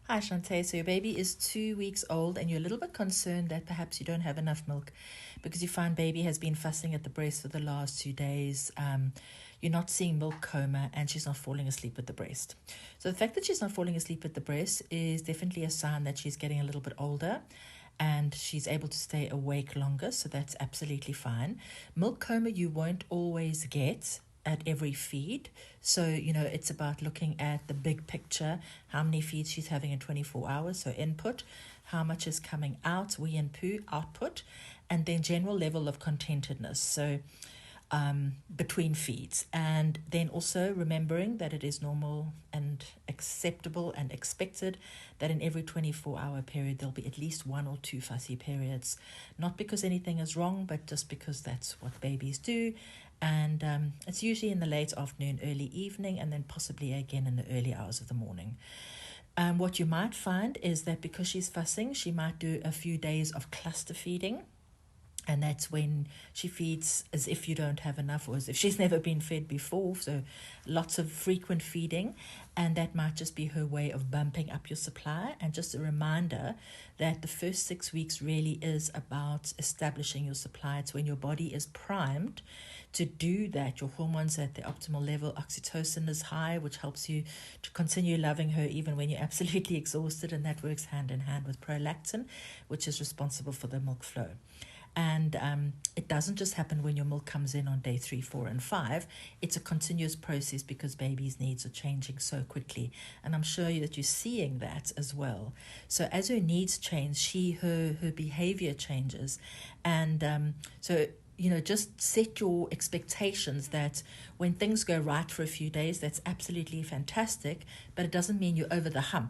Hi, Shantae. So your baby is 2 weeks old, and you're a little bit concerned that perhaps you don't have enough milk because you find baby has been fussing at the breast for the last 2 days. You're not seeing milk coma, and she's not falling asleep at the breast. So the fact that she's not falling asleep at the breast is definitely a sign that she's getting a little bit older and she's able to stay awake longer, so that's absolutely fine. Milk coma you won't always get at every feed. So, it's about looking at the big picture, how many feeds she's having in 24 hours, so input, how much is coming out, wee and poo, output, and then general level of contentedness. So, between feeds. And then also remembering that it is normal and acceptable and expected that in every 24-hour period there'll be at least one or two fussy periods. Not because anything is wrong, but just because that's what babies do. And it's usually in the late afternoon, early evening, and then possibly again in the early hours of the morning. What you might find is that because she's fussing, she might do a few days of cluster feeding, and that's when she feeds as if you don't have enough or as if she's never been fed before. So lots of frequent feeding, and that might just be her way of bumping up your supply. And just a reminder that the first 6 weeks really is about establishing your supply. It's when your body is primed to do that. Your hormones are at the optimal level, oxytocin is high, which helps you to continue loving her even when you're absolutely exhausted, and that works hand in hand with prolactin, which is responsible for the milk flow. And it doesn't just happen when your milk comes in on day 3, 4, and 5. It's a continuous process because baby's needs are changing so quickly. And I'm sure that you're seeing that as well. So as her needs change, her behavior changes. And just set your expectations that when things go right for a few days, that's absolutely fantastic, but it doesn't mean you're over the hump